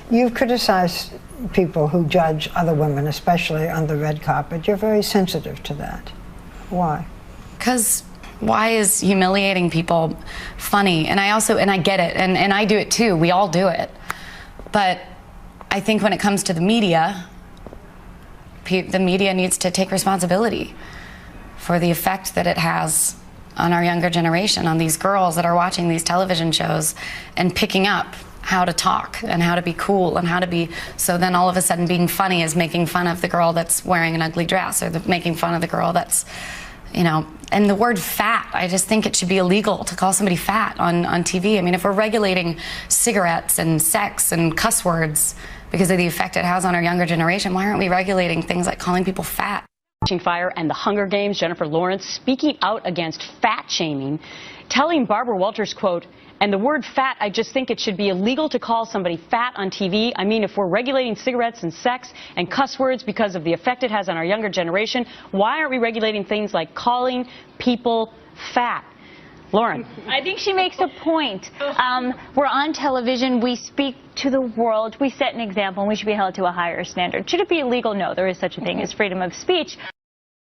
You've criticized people who judge other women, especially on the red carpet. You're very sensitive to that. Why? Because why is humiliating people funny? And I get it, and I do it too. We all do it. But I think when it comes to the media needs to take responsibility for the effect that it has on our younger generation, on these girls that are watching these television shows and picking up how to talk and how to be cool and how to be, so then all of a sudden being funny is making fun of the girl that's wearing an ugly dress, or making fun of the girl that's, and the word fat, I just think it should be illegal to call somebody fat on TV. I mean, if we're regulating cigarettes and sex and cuss words because of the effect it has on our younger generation, why aren't we regulating things like calling people fat? Fire and the Hunger Games, Jennifer Lawrence speaking out against fat shaming, telling Barbara Walters, quote, "And the word fat, I just think it should be illegal to call somebody fat on TV. I mean, if we're regulating cigarettes and sex and cuss words because of the effect it has on our younger generation, why aren't we regulating things like calling people fat?" Lauren. I think she makes a point. We're on television. We speak to the world. We set an example, and we should be held to a higher standard. Should it be illegal? No, there is such a thing as freedom of speech.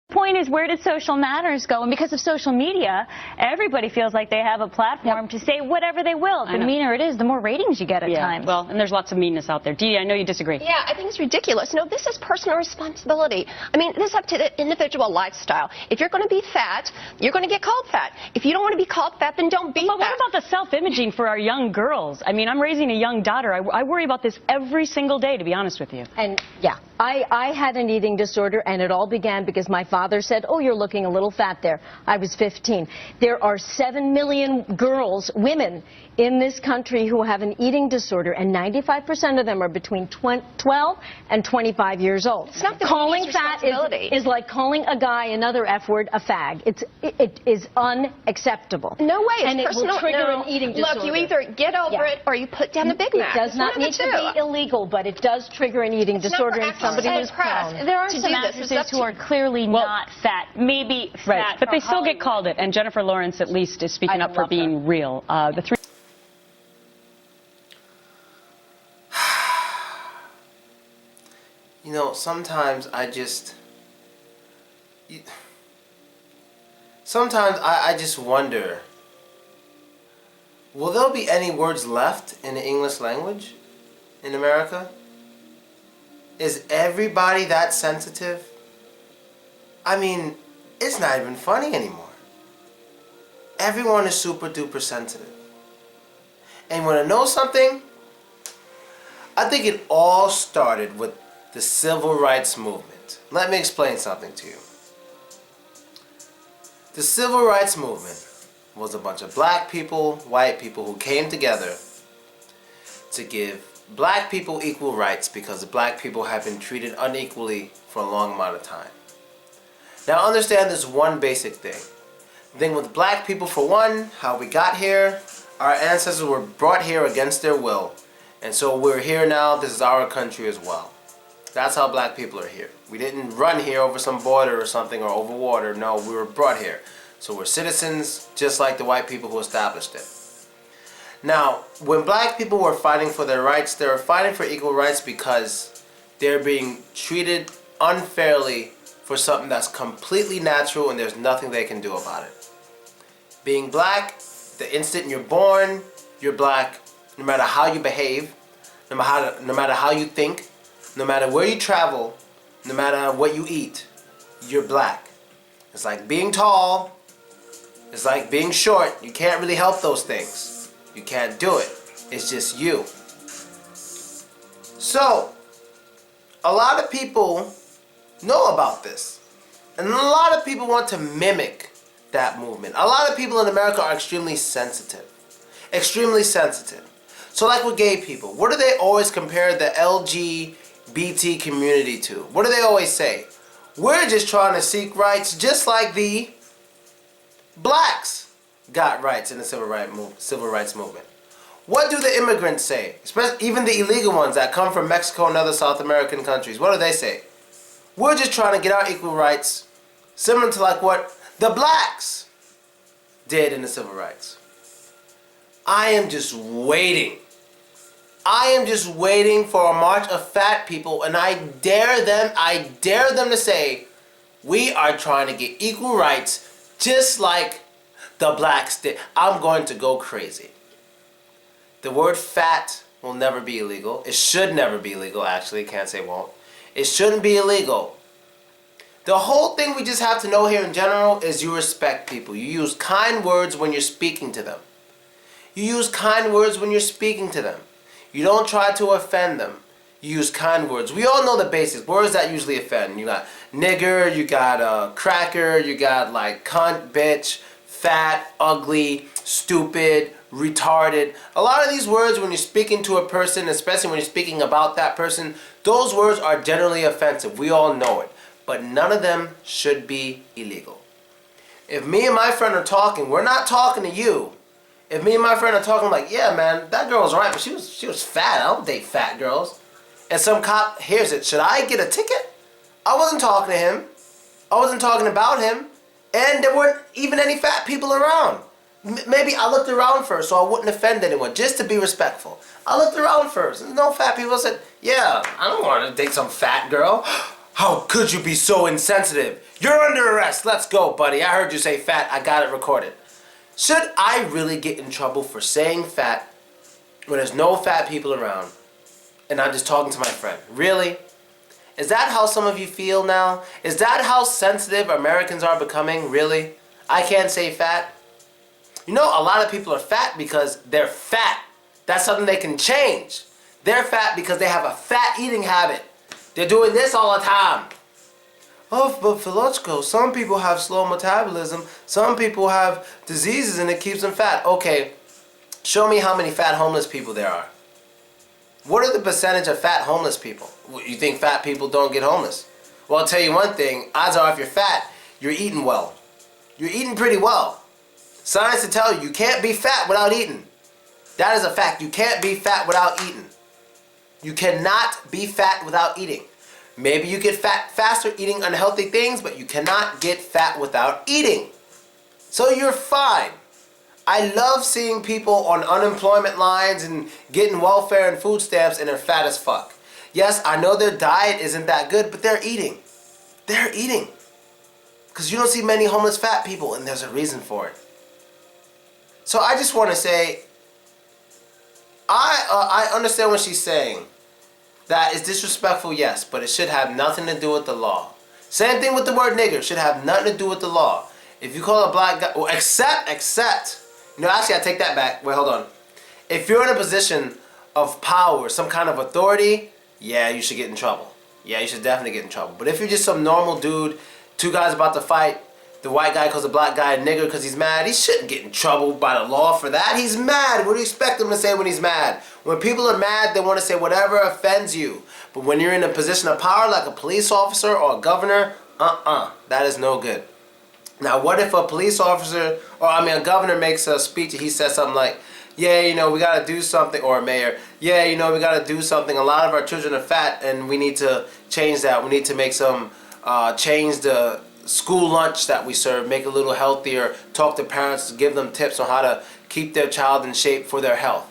The point is, where did social matters go? And because of social media, everybody feels like they have a platform to say whatever they will. The meaner it is, the more ratings you get at times. Well, and there's lots of meanness out there. Dee, I know you disagree. Yeah, I think it's ridiculous. No, this is personal responsibility. I mean, this is up to the individual lifestyle. If you're going to be fat, you're going to get called fat. If you don't want to be called fat, then don't be fat. But what about the self-imaging for our young girls? I mean, I'm raising a young daughter. I worry about this every single day, to be honest with you. And yeah, I had an eating disorder, and it all began because my father said, "Oh, you're looking a little fat there." I was 15. There are 7 million girls, women, in this country who have an eating disorder, and 95% of them are between 12 and 25 years old. It's not the calling fat is like calling a guy another F word a fag. It is unacceptable. No way. It's and it personal, will trigger no. an eating disorder. Look, you either get over it or you put down the Big Mac. It does not need to be illegal, but it does trigger an eating disorder in somebody who's prone. There are some actresses who are clearly not fat, maybe fat, right, but they still get called it. And Jennifer Lawrence, at least, is speaking up for being real. The three. You know, sometimes I just wonder, will there be any words left in the English language in America? Is everybody that sensitive? I mean, it's not even funny anymore. Everyone is super duper sensitive. And you want to know something? I think it all started with the civil rights movement. Let me explain something to you. The civil rights movement was a bunch of black people, white people who came together to give black people equal rights because the black people have been treated unequally for a long amount of time. Now understand this one basic thing. The thing with black people, for one, how we got here, our ancestors were brought here against their will. And so we're here now, this is our country as well. That's how black people are here. We didn't run here over some border or something or over water. No, we were brought here. So we're citizens just like the white people who established it. Now, when black people were fighting for their rights, they were fighting for equal rights because they're being treated unfairly for something that's completely natural and there's nothing they can do about it. Being black, the instant you're born, you're black no matter how you behave, no matter how you think, no matter where you travel, no matter what you eat, you're black. It's like being tall, it's like being short. You can't really help those things. You can't do it. It's just you. So, a lot of people know about this. And a lot of people want to mimic that movement. A lot of people in America are extremely sensitive. Extremely sensitive. So like with gay people, what do they always compare the LGBT community to? What do they always say? We're just trying to seek rights just like the blacks got rights in the civil rights movement. What do the immigrants say? Especially even the illegal ones that come from Mexico and other South American countries. What do they say? We're just trying to get our equal rights, similar to like what the blacks did in the civil rights. I am just waiting. I am just waiting for a march of fat people, and I dare them to say, we are trying to get equal rights just like the blacks did. I'm going to go crazy. The word fat will never be illegal. It should never be illegal, actually. Can't say won't. It shouldn't be illegal. The whole thing we just have to know here in general is you respect people. You use kind words when you're speaking to them. You use kind words when you're speaking to them. You don't try to offend them. You use kind words. We all know the basics. Words that usually offend. You got nigger, you got cracker, you got like cunt, bitch, fat, ugly, stupid, retarded. A lot of these words when you're speaking to a person, especially when you're speaking about that person, those words are generally offensive. We all know it. But none of them should be illegal. If me and my friend are talking, we're not talking to you. If me and my friend are talking like, yeah man, that girl was right, but she was fat. I don't date fat girls. And some cop hears it. Should I get a ticket? I wasn't talking to him. I wasn't talking about him. And there weren't even any fat people around. Maybe I looked around first so I wouldn't offend anyone, just to be respectful. I looked around first. There's no fat people. I said, yeah, I don't want to date some fat girl. How could you be so insensitive? You're under arrest. Let's go, buddy. I heard you say fat. I got it recorded. Should I really get in trouble for saying fat when there's no fat people around and I'm just talking to my friend? Really? Is that how some of you feel now? Is that how sensitive Americans are becoming? Really? I can't say fat? You know, a lot of people are fat because they're fat. That's something they can change. They're fat because they have a fat eating habit. They're doing this all the time. Oh, but Philochko, some people have slow metabolism. Some people have diseases and it keeps them fat. Okay, show me how many fat homeless people there are. What are the percentage of fat homeless people? You think fat people don't get homeless? Well, I'll tell you one thing. Odds are if you're fat, you're eating well. You're eating pretty well. Science to tell you, you can't be fat without eating. That is a fact. You can't be fat without eating. You cannot be fat without eating. Maybe you get fat faster eating unhealthy things, but you cannot get fat without eating. So you're fine. I love seeing people on unemployment lines and getting welfare and food stamps and they're fat as fuck. Yes, I know their diet isn't that good, but they're eating. They're eating. Because you don't see many homeless fat people, and there's a reason for it. So I just want to say, I understand what she's saying. That is disrespectful, yes, but it should have nothing to do with the law. Same thing with the word nigger. Should have nothing to do with the law. If you call a black guy, well, except, you know, actually I take that back. Wait, hold on. If you're in a position of power, some kind of authority, yeah, you should get in trouble. Yeah, you should definitely get in trouble. But if you're just some normal dude, two guys about to fight, the white guy calls the black guy a nigger because he's mad, he shouldn't get in trouble by the law for that. He's mad. What do you expect him to say when he's mad? When people are mad, they want to say whatever offends you. But when you're in a position of power like a police officer or a governor, that is no good. Now, what if a police officer, or a governor makes a speech and he says something like, yeah, you know, we got to do something, or a mayor, yeah, you know, we got to do something. A lot of our children are fat and we need to change that. We need to make some, change the school lunch that we serve, make it a little healthier, talk to parents, give them tips on how to keep their child in shape for their health.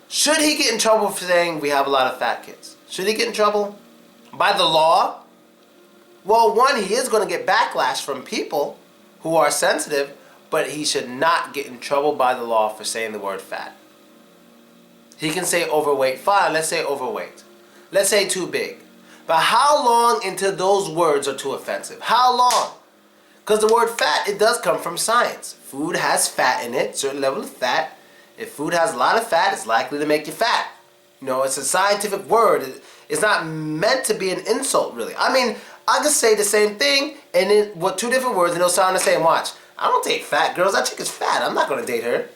Should he get in trouble for saying we have a lot of fat kids? Should he get in trouble? By the law? Well, one, he is going to get backlash from people who are sensitive, but he should not get in trouble by the law for saying the word fat. He can say overweight. Fine, let's say overweight. Let's say too big. But how long until those words are too offensive? How long? Because the word fat, it does come from science. Food has fat in it, certain level of fat. If food has a lot of fat, it's likely to make you fat. You know, it's a scientific word. It's not meant to be an insult, really. I mean, I could say the same thing and with two different words and it'll sound the same. Watch. I don't date fat girls. That chick is fat. I'm not going to date her.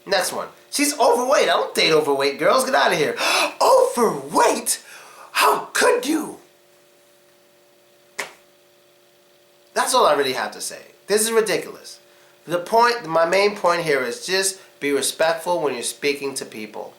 Next one. She's overweight. I don't date overweight girls. Get out of here. Overweight? How could you? That's all I really have to say. This is ridiculous. My main point here is just be respectful when you're speaking to people.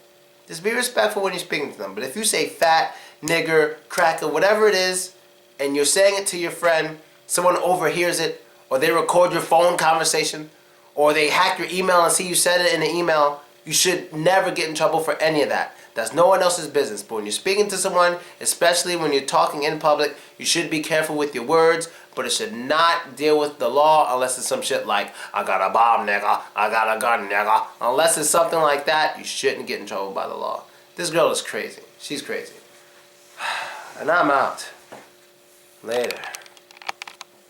Just be respectful when you're speaking to them. But if you say fat, nigger, cracker, whatever it is, and you're saying it to your friend, someone overhears it, or they record your phone conversation, or they hack your email and see you said it in the email, you should never get in trouble for any of that. That's no one else's business. But when you're speaking to someone, especially when you're talking in public, you should be careful with your words, but it should not deal with the law unless it's some shit like, I got a bomb, nigga, I got a gun, nigga. Unless it's something like that, you shouldn't get in trouble by the law. This girl is crazy. She's crazy. And I'm out. Later.